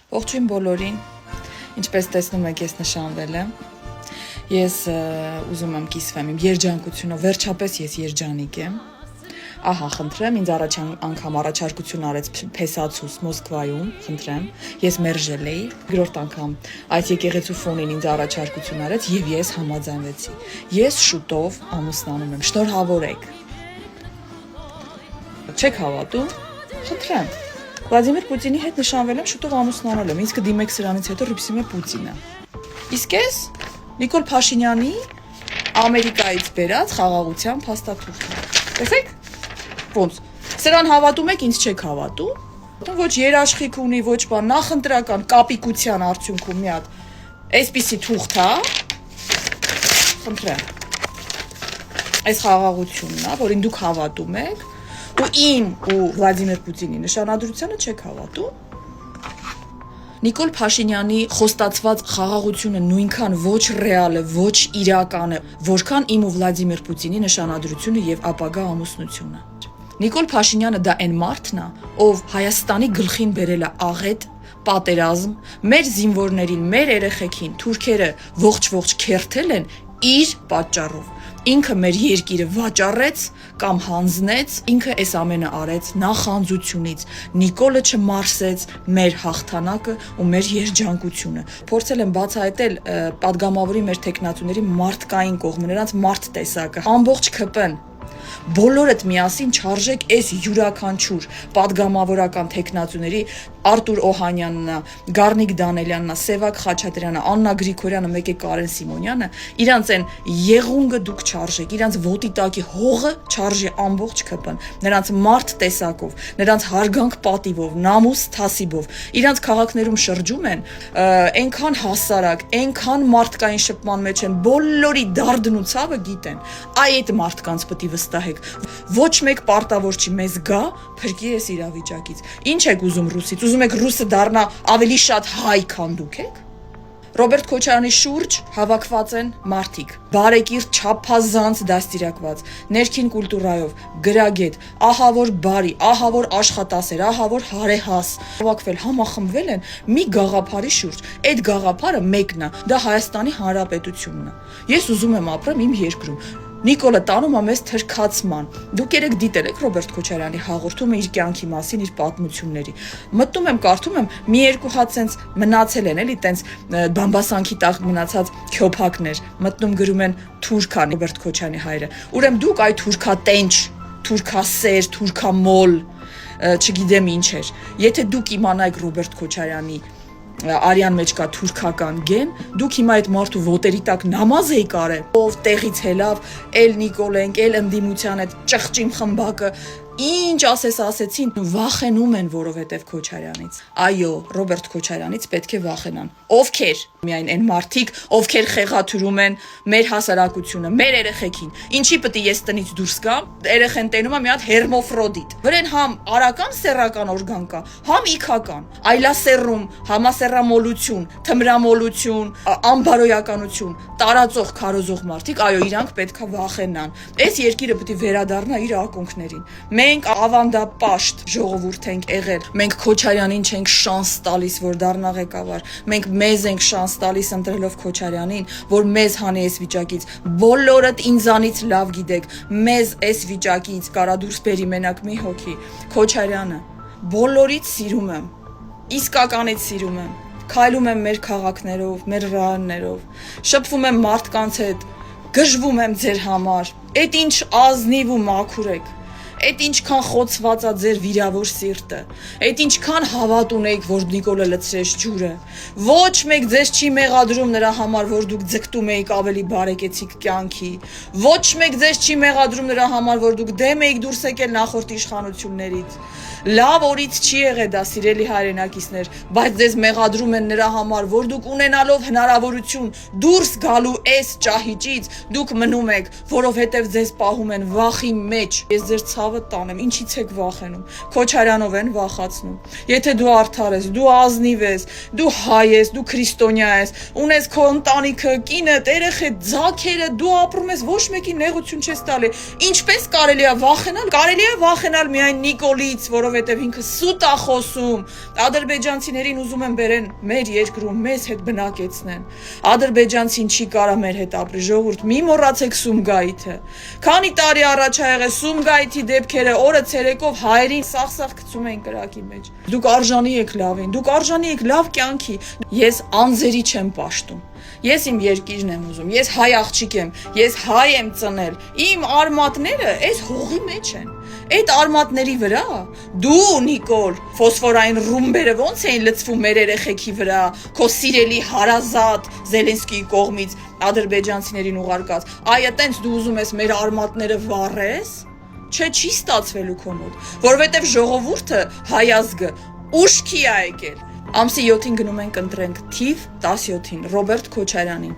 Ողջույն բոլորին, ինչպես տեսնում եք, ես նշանվել եմ, ես ուզում եմ կիսվեմ իմ երջանկությունով, վերջապես ես երջանիկ եմ, ահա խնդրեմ, ինձ անգամ առաջարկություն արեց փեսացուս Մոսկվայում, խնդրեմ, ես մերժել էի, երկրորդ անգամ այս եկեղեցու ֆոնին ինձ առաջարկություն արեց և ես համաձայնվեցի, ես շուտով ամուսնանում եմ, շնորհավորեք, չեք հավատում, խնդրեմ, Վլադիմիր Պուտինի հետ նշանվել եմ, շուտով ամուսնանալ եմ, ինձ կդիմեք սրանից հետո ռիփսիմ է Պուտինը։ Իսկ ես Նիկոլ Փաշինյանի Ամերիկայից բերած խաղաղության փաստաթուղթն։ Տեսեք, ոնց, սրան հավատում եք, ինձ չեք հավատում։ Ոչ երաշխիք ունի, ոչ բան, նախընտրական կապիկության արդյունքում մի հատ այսպիսի թուղթ է, խնդրեմ, այս խաղաղությունն է, որին դուք հավատում եք, ու իմ ու Վլադիմիր Պուտինի նշանադրությանը չեք հավատում։ Նիկոլ Փաշինյանի խոստացված խաղաղությունը նույնքան ոչ ռեալ է, ոչ իրական է, որքան իմ ու Վլադիմիր Պուտինի նշանադրությունը եւ ապագա ամուսնությունը։ Նիկոլ Փաշինյանը դա այն մարդն է, ով Հայաստանի գլխին բերել է աղետ, պատերազմ, մեր զինվորներին, մեր երեխեքին, թուրքերը ողջ քերթել են իր պատճառով։ Ինքը մեր երկիրը վաճառեց կամ հանձնեց, ինքը այս ամենը արեց նախանձությունից, Նիկոլը չմարսեց մեր հաղթանակը ու մեր երջանկությունը։ Փորձել եմ բացահայտել պատգամավորի մեր տեխնատուների մարդկային կողմը, նրանց մարդ տեսակը, ամբողջ ԿՊ-ն, բոլորդ միասին չարժեք այս յուրաքանչյուր պատգամավորական տեխնատուների Արտուր Օհանյանն, Գառնիկ Դանելյանն, Սևակ Խաչատրյանը, Աննա Գրիգորյանը, մեկ է Կարեն Սիմոնյանը, իրանց են եղունգը դուք չարժեք, իրանց ոտի տակի հողը չարժի ամբողջ ԿՊ-ն, նրանց մարդ տեսակով, նրանց հարգանք պատիվով, նամուս թասիբով, իրանց քաղաքներում շրջում են, այնքան հասարակ, այնքան մարդկային շփման մեջ են, բոլորի դարդն ու ցավը գիտեն, այդ մարդկանց պետք է վստահեք, ոչ մեկ պարտավոր չի մեզ գա, փրկի այս իրավիճակից, ինչ եք ուզում ռուսից, ուզում եք ռուսը դառնա ավելի շատ հայ, քան դուք եք։ Ռոբերտ Քոչարյանի շուրջ հավաքված են մարդիկ, բարեկիրթ չափազանց դաստիարակված, ներքին կուլտուրայով, գրագետ, ահա որ բարի, ահա որ աշխատասեր, ահա որ հարեհաս, հավաքվել, համախմբվել են մի գաղափարի շուրջ։ Այդ գաղափարը մեկն է, դա Հայաստանի Հանրապետությունն է։ Ես ուզում եմ ապրեմ իմ երկրում։ Նիկոլը տանում է մեզ թրքացման։ Դուք երեք դիտել եք Ռոբերտ Քոչարյանի հաղորդումը իր կյանքի մասին, իր պատմությունների։ Մտնում եմ, կարդում եմ, մի երկու հատ սենց մնացել են, էլի, տենց բամբասանքի տակ մնացած քյոփակներ։ Մտնում գրում են թուրքա Ռոբերտ Քոչարյանի հայրը։ Ուրեմն դուք այդ թուրքատենչ, թուրքասեր, թուրքամոլ, չգիտեմ ինչ էր։ Եթե դուք իմանայիք Ռոբերտ Քոչարյանի արյան մեջ կա թուրքական գեն, դուք հիմա այդ մարդու ոտերի տակ նամազ էի կարել, ով տեղից հելավ, էլ Նիկոլենք, էլ ընդդիմության այդ ճղճիմ խմբակը, ինչ ասեցին, վախենում են, որովհետև Քոչարյանից։ Այո, Ռոբերտ Քոչարյանից պետք է վախենան։ Ովքեր, միայն այն մարդիկ, ովքեր խեղաթյուրում են մեր հասարակությունը, մեր երեխեքին։ Ինչի պետք է ես տնից դուրս գամ, երեխեն տենում է մի հատ հերմոֆրոդիտ։ Վրան համ արական սեռական օրգան կա, համ իքական, այլասեռում, համասեռամոլություն, թմրամոլություն, անբարոյականություն, տարածող քարոզող մարդիկ, այո, իրանք պետք է վախենան։ Այս երկիրը պետք է վերադառնա իր ակունքներին։ Մենք ավանդապաշտ ժողովուրդ ենք եղել, մենք Քոչարյանին չենք շանս տալիս, որ դառնա ղեկավար, մենք մեզ ենք շանս տալիս ընտրելով Քոչարյանին, որ մեզ հանի այս վիճակից, բոլորդ ինձանից լավ գիտեք, մեզ այս վիճակից կարա դուրս բերի մենակ մի հոգի, Քոչարյանը, բոլորից սիրում եմ, իսկականից սիրում եմ, քայլում եմ մեր քաղաքներով, մեր ռայոններով, շփվում եմ մարդկանց հետ, գժվում եմ ձեր համար, այդ ինչ ազնիվ ու մաքուր եք, այդ ինչքան խոցված է ձեր վիրավոր սիրտը, այդ ինչքան հավատ ունեիք, որ Նիկոլը լցրեց ջուրը, ոչ մեկ ձեզ չի մեղադրում նրա համար, որ դուք ձգտում էիք ավելի բարեկեցիկ կյանքի, ոչ մեկ ձեզ չի մեղադրում նրա համար, որ դուք դեմ էիք դուրս եկել նախորդ իշխանություններից, լավ օրից չի եղել դա, սիրելի հայրենակիցներ, բայց ձեզ մեղադրում են նրա համար, որ դուք ունենալով հնարավորություն դուրս գալու այս ճահիճից, դուք մնում եք, որովհետև ձեզ պահում են վախի մեջ, ես ձեր ցավը տանեմ, ինչից եք վախենում, Քոչարյանով են վախացնում, եթե դու արդար ես, դու ազնիվ ես, դու հայ ես, դու քրիստոնյա ես, ունես քո ընտանիքը, կինդ, երեխեդ, ձագերը, դու ապրում ես, ոչ մեկի նեղություն չես տալի, ինչպես կարելի է վախենալ, կարելի է վախենալ միայն Նիկոլից, որ որովհետև ինքը սուտ է խոսում։ Ադրբեջանցիներին ուզում են բերեն մեր երկրում, մեզ հետ բնակեցնեն։ Ադրբեջանցին չի կարա մեր հետ ապրի, ժողովուրդ, մի մոռացեք Սումգայիթը։ Քանի տարի առաջ ա եղել Սումգայիթի դեպքերը, օրը ցերեկով հայերին սաղ-սաղ գցում էին կրակի մեջ։ Դուք արժանի եք լավին, դուք արժանի եք լավ կյանքի։ Ես անձերի չեմ պաշտում։ Ես իմ երկիրն եմ ուզում, ես հայ աղջիկ եմ, ես հայ եմ ծնել, իմ արմատները այս հողի մեջ են, այդ արմատների վրա, դու Նիկոլ, ֆոսֆորային ռումբերը ոնց էին լցվում մեր երեխեքի վրա, քո սիրելի հարազատ Զելենսկիի կողմից ադրբեջանցիներին ուղարկած, այ այտենց դու ուզում ես մեր արմատները վառես, չէ, չի ստացվելու քո մոտ, որովհետև ժողովուրդը հայ ազգը ուշքի է եկել։ Ամսի 7-ին գնում ենք ընտրենք թիվ 17-ին Ռոբերտ Քոչարյանին։